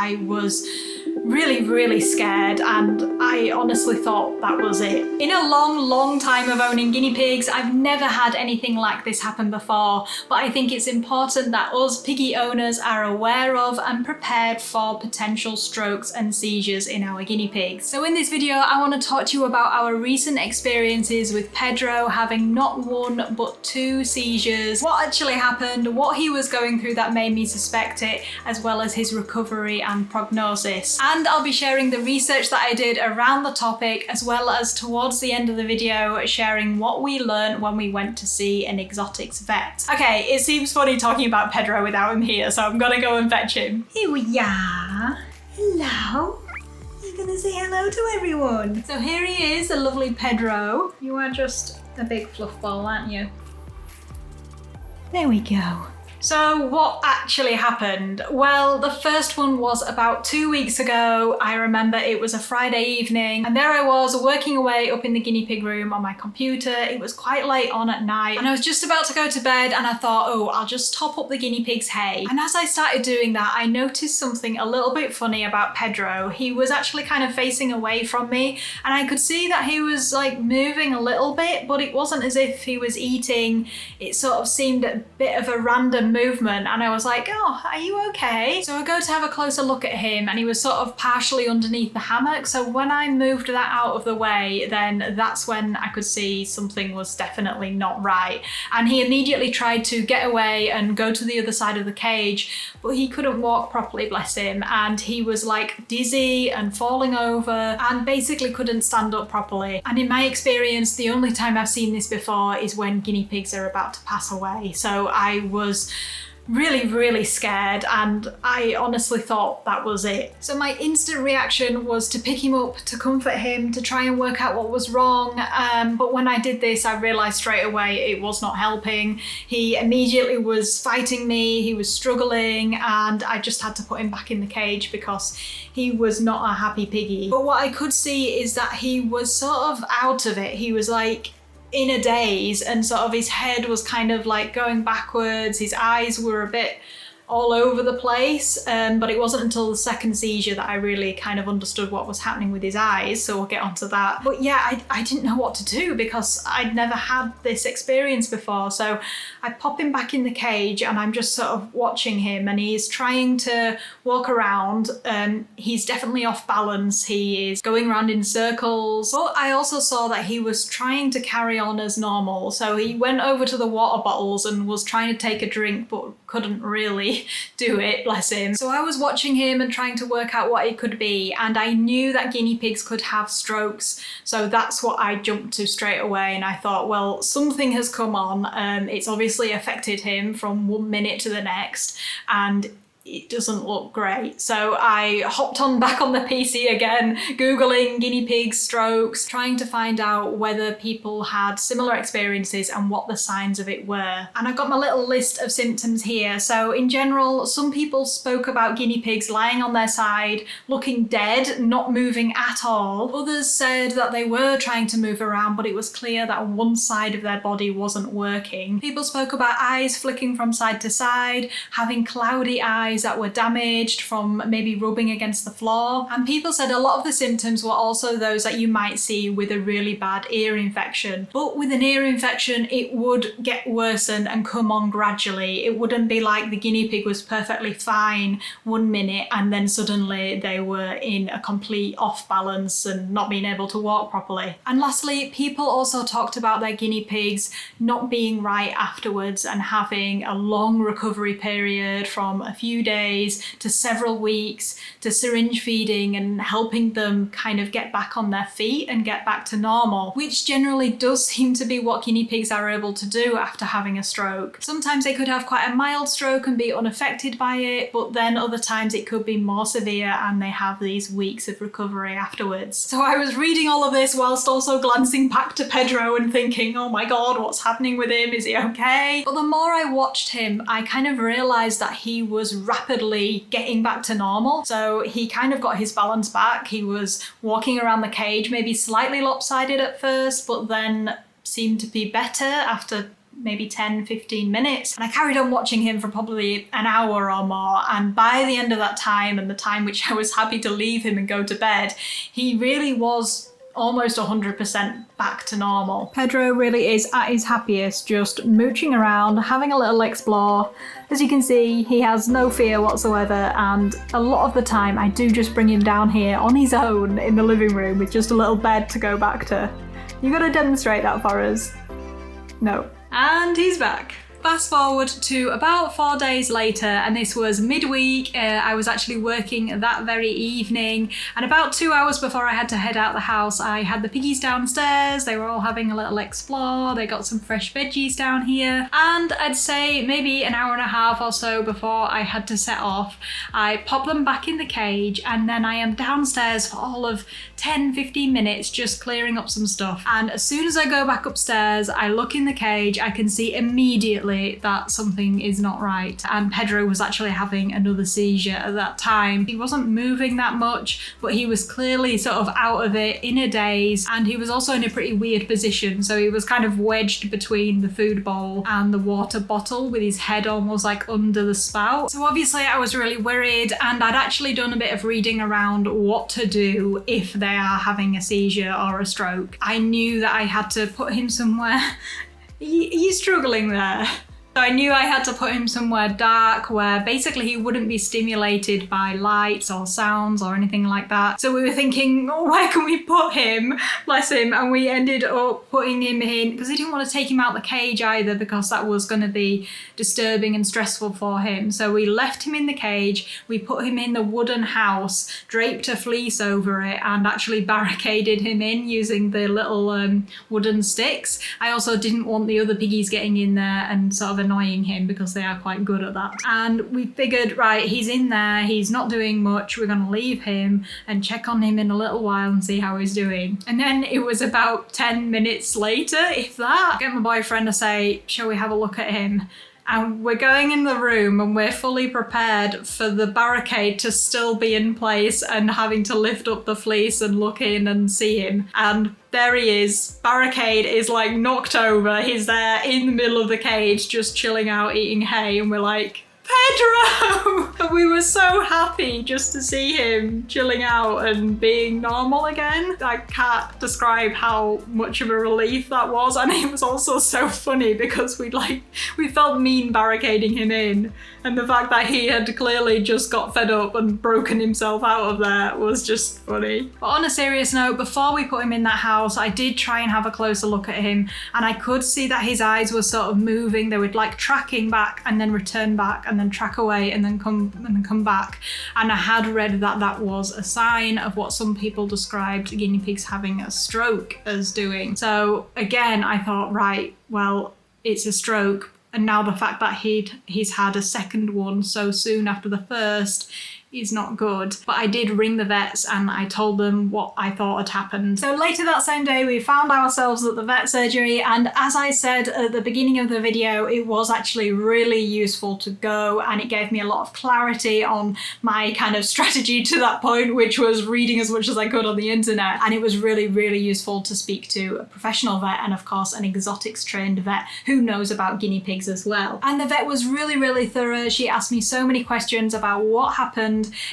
I was really scared, and I honestly thought that was it. In a long time of owning guinea pigs, I've never had anything like this happen before, but I think it's important that us piggy owners are aware of and prepared for potential strokes and seizures in our guinea pigs. So in this video, I want to talk to you about our recent experiences with Pedro having not one but 2 seizures, what actually happened, what he was going through that made me suspect it, as well as his recovery and prognosis. And I'll be sharing the research that I did around the topic, as well as towards the end of the video sharing what we learned when we went to see an exotics vet. Okay, it seems funny talking about Pedro without him here, so I'm gonna go and fetch him. Here we are. Hello. You're gonna say hello to everyone. So here he is, a lovely Pedro. You are just a big fluff ball, aren't you? There we go. So what actually happened? Well, the first one was about 2 weeks ago. I remember it was a Friday evening, and there I was working away up in the guinea pig room on my computer. It was quite late on at night, and I was just about to go to bed, and I thought, oh, I'll just top up the guinea pig's hay. And as I started doing that, I noticed something a little bit funny about Pedro. He was actually kind of facing away from me, and I could see that he was like moving a little bit, but it wasn't as if he was eating. It sort of seemed a bit of a random movement, and I was like, oh, are you okay? So I go to have a closer look at him, and he was sort of partially underneath the hammock. So when I moved that out of the way, then that's when I could see something was definitely not right. And he immediately tried to get away and go to the other side of the cage, but he couldn't walk properly, bless him. And he was like dizzy and falling over and basically couldn't stand up properly. And in my experience, the only time I've seen this before is when guinea pigs are about to pass away. So I was really scared, and I honestly thought that was it. So my instant reaction was to pick him up, to comfort him, to try and work out what was wrong. But when I did this, I realized straight away it was not helping. He immediately was fighting me, he was struggling, and I just had to put him back in the cage because he was not a happy piggy. But what I could see is that he was sort of out of it. He was like in a daze, and sort of his head was kind of like going backwards. His eyes were a bit all over the place, but it wasn't until the second seizure that I really kind of understood what was happening with his eyes, so we'll get onto that. But yeah, I didn't know what to do because I'd never had this experience before. So I pop him back in the cage, and I'm just sort of watching him, and he's trying to walk around. He's definitely off balance. He is going around in circles, but I also saw that he was trying to carry on as normal. So he went over to the water bottles and was trying to take a drink, but couldn't really do it, bless him. So I was watching him and trying to work out what it could be, and I knew that guinea pigs could have strokes, so that's what I jumped to straight away. And I thought, well, something has come on. It's obviously affected him from one minute to the next, and it doesn't look great. So I hopped back on the PC again, Googling guinea pig strokes, trying to find out whether people had similar experiences and what the signs of it were. And I got my little list of symptoms here. So in general, some people spoke about guinea pigs lying on their side, looking dead, not moving at all. Others said that they were trying to move around, but it was clear that one side of their body wasn't working. People spoke about eyes flicking from side to side, having cloudy eyes that were damaged from maybe rubbing against the floor. And people said a lot of the symptoms were also those that you might see with a really bad ear infection. But with an ear infection, it would get worse and come on gradually. It wouldn't be like the guinea pig was perfectly fine one minute and then suddenly they were in a complete off balance and not being able to walk properly. And lastly, people also talked about their guinea pigs not being right afterwards and having a long recovery period from a few days to several weeks to syringe feeding and helping them kind of get back on their feet and get back to normal, which generally does seem to be what guinea pigs are able to do after having a stroke. Sometimes they could have quite a mild stroke and be unaffected by it, but then other times it could be more severe and they have these weeks of recovery afterwards. So I was reading all of this whilst also glancing back to Pedro and thinking, oh my god, what's happening with him? Is he okay? But the more I watched him, I kind of realised that he was rapidly getting back to normal. So he kind of got his balance back. He was walking around the cage, maybe slightly lopsided at first, but then seemed to be better after maybe 10-15 minutes, and I carried on watching him for probably an hour or more, and by the end of that time, and the time which I was happy to leave him and go to bed, he really was almost 100% back to normal. Pedro really is at his happiest, just mooching around, having a little explore. As you can see, he has no fear whatsoever, and a lot of the time I do just bring him down here on his own in the living room with just a little bed to go back to. You gotta demonstrate that for us. No. And he's back. Fast forward to about 4 days later, and this was midweek. I was actually working that very evening, and about 2 hours before I had to head out the house, I had the piggies downstairs. They were all having a little explore. They got some fresh veggies down here, and I'd say maybe an hour and a half or so before I had to set off, I pop them back in the cage, and then I am downstairs for all of 10-15 minutes just clearing up some stuff. And as soon as I go back upstairs, I look in the cage, I can see immediately that something is not right. And Pedro was actually having another seizure at that time. He wasn't moving that much, but he was clearly sort of out of it, in a daze, and he was also in a pretty weird position. So he was kind of wedged between the food bowl and the water bottle with his head almost like under the spout. So obviously I was really worried, and I'd actually done a bit of reading around what to do if they are having a seizure or a stroke. I knew that I had to put him somewhere. He's struggling there. So I knew I had to put him somewhere dark where basically he wouldn't be stimulated by lights or sounds or anything like that. So we were thinking, oh, where can we put him? Bless him. And we ended up putting him in, because we didn't want to take him out the cage either, because that was going to be disturbing and stressful for him. So we left him in the cage. We put him in the wooden house, draped a fleece over it, and actually barricaded him in using the little wooden sticks. I also didn't want the other piggies getting in there and sort of annoying him, because they are quite good at that. And we figured, right, he's in there, he's not doing much, we're gonna leave him and check on him in a little while and see how he's doing. And then it was about 10 minutes later, if that, I get my boyfriend to say, shall we have a look at him? And we're going in the room and we're fully prepared for the barricade to still be in place and having to lift up the fleece and look in and see him. And there he is. Barricade is like knocked over. He's there in the middle of the cage just chilling out eating hay, and we're like, Pedro! And we were so happy just to see him chilling out and being normal again. I can't describe how much of a relief that was, and it was also so funny because we felt mean barricading him in, and the fact that he had clearly just got fed up and broken himself out of there was just funny. But on a serious note, before we put him in that house, I did try and have a closer look at him, and I could see that his eyes were sort of moving. They would like tracking back and then return back and then track away and then come back. And I had read that that was a sign of what some people described guinea pigs having a stroke as doing. So again, I thought, right, well, it's a stroke. And now the fact that he's had a second one so soon after the first is not good. But I did ring the vets and I told them what I thought had happened. So later that same day, we found ourselves at the vet surgery, and as I said at the beginning of the video, it was actually really useful to go, and it gave me a lot of clarity on my kind of strategy to that point, which was reading as much as I could on the internet. And it was really, really useful to speak to a professional vet, and of course an exotics trained vet who knows about guinea pigs as well. And the vet was really, really thorough. She asked me so many questions about what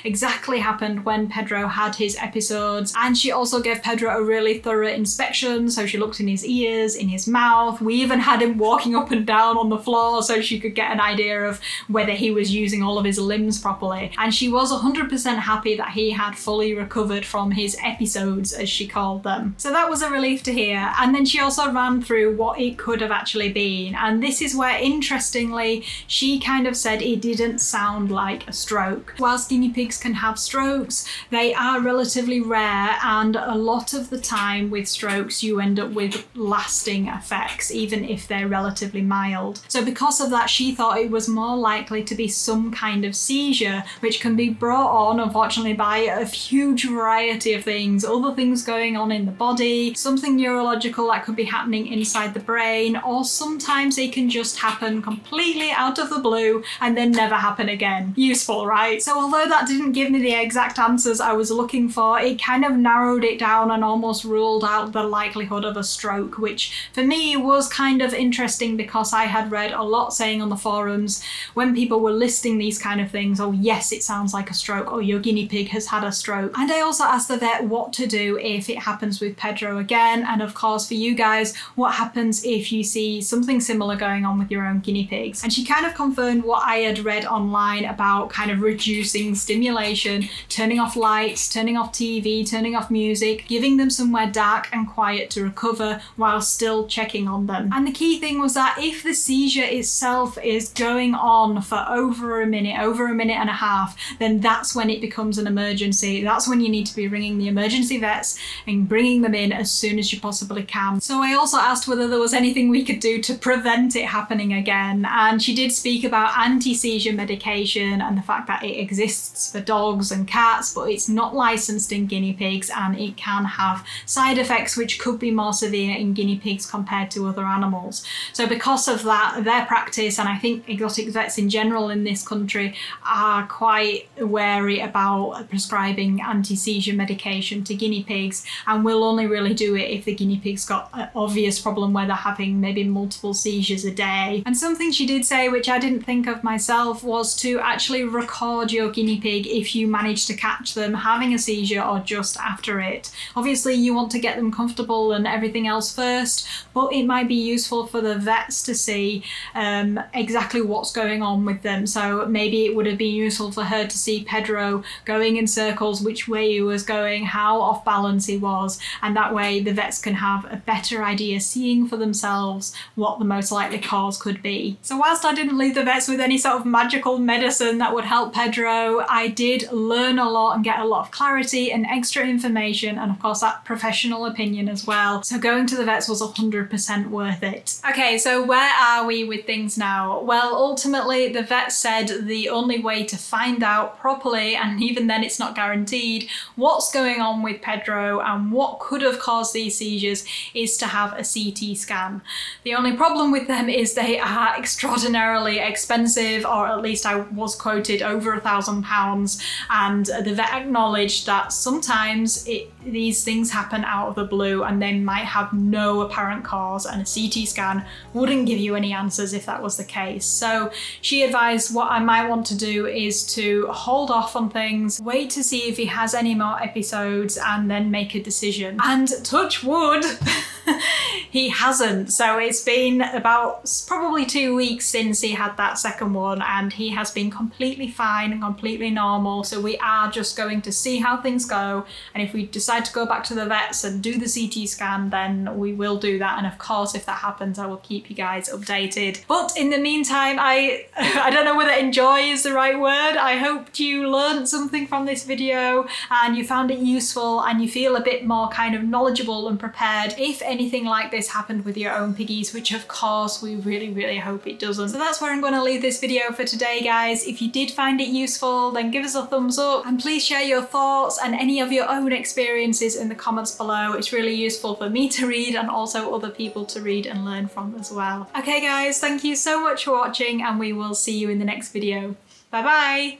exactly happened when Pedro had his episodes, and she also gave Pedro a really thorough inspection. So she looked in his ears, in his mouth. We even had him walking up and down on the floor so she could get an idea of whether he was using all of his limbs properly. And she was 100% happy that he had fully recovered from his episodes, as she called them. So that was a relief to hear. And then she also ran through what it could have actually been, and this is where, interestingly, she kind of said it didn't sound like a stroke. Whilst guinea pigs can have strokes, they are relatively rare, and a lot of the time with strokes you end up with lasting effects, even if they're relatively mild. So because of that, she thought it was more likely to be some kind of seizure, which can be brought on, unfortunately, by a huge variety of things. Other things going on in the body, something neurological that could be happening inside the brain, or sometimes they can just happen completely out of the blue and then never happen again. Useful, right? So although that didn't give me the exact answers I was looking for, it kind of narrowed it down and almost ruled out the likelihood of a stroke, which for me was kind of interesting because I had read a lot saying on the forums when people were listing these kind of things, oh yes, it sounds like a stroke, or your guinea pig has had a stroke. And I also asked the vet what to do if it happens with Pedro again, and of course for you guys, what happens if you see something similar going on with your own guinea pigs. And she kind of confirmed what I had read online about kind of reducing stimulation, turning off lights, turning off TV, turning off music, giving them somewhere dark and quiet to recover while still checking on them. And the key thing was that if the seizure itself is going on for over a minute and a half, then that's when it becomes an emergency. That's when you need to be ringing the emergency vets and bringing them in as soon as you possibly can. So I also asked whether there was anything we could do to prevent it happening again, and she did speak about anti-seizure medication and the fact that it exists for dogs and cats, but it's not licensed in guinea pigs and it can have side effects which could be more severe in guinea pigs compared to other animals. So because of that, their practice, and I think exotic vets in general in this country, are quite wary about prescribing anti-seizure medication to guinea pigs, and will only really do it if the guinea pig's got an obvious problem where they're having maybe multiple seizures a day. And something she did say, which I didn't think of myself, was to actually record your guinea pig if you manage to catch them having a seizure or just after it. Obviously you want to get them comfortable and everything else first, but it might be useful for the vets to see exactly what's going on with them. So maybe it would have been useful for her to see Pedro going in circles, which way he was going, how off balance he was, and that way the vets can have a better idea, seeing for themselves what the most likely cause could be. So whilst I didn't leave the vets with any sort of magical medicine that would help Pedro, I did learn a lot and get a lot of clarity and extra information, and of course that professional opinion as well. So going to the vets was 100% worth it. Okay, so where are we with things now? Well, ultimately the vet said the only way to find out properly, and even then it's not guaranteed, what's going on with Pedro and what could have caused these seizures is to have a CT scan. The only problem with them is they are extraordinarily expensive, or at least I was quoted over £1,000, and the vet acknowledged that sometimes these things happen out of the blue and they might have no apparent cause, and a CT scan wouldn't give you any answers if that was the case. So she advised what I might want to do is to hold off on things, wait to see if he has any more episodes, and then make a decision. And touch wood, he hasn't. So it's been about probably 2 weeks since he had that second one, and he has been completely fine and completely normal. So we are just going to see how things go, and if we decide to go back to the vets and do the CT scan, then we will do that. And of course, if that happens, I will keep you guys updated. But in the meantime, I don't know whether enjoy is the right word. I hope you learned something from this video and you found it useful and you feel a bit more kind of knowledgeable and prepared if anything like this happened with your own piggies, which of course we really hope it doesn't. So that's where I'm going to leave this video for today, guys. If you did find it useful, then give us a thumbs up, and please share your thoughts and any of your own experiences in the comments below. It's really useful for me to read and also other people to read and learn from as well. Okay guys, thank you so much for watching, and we will see you in the next video. Bye bye!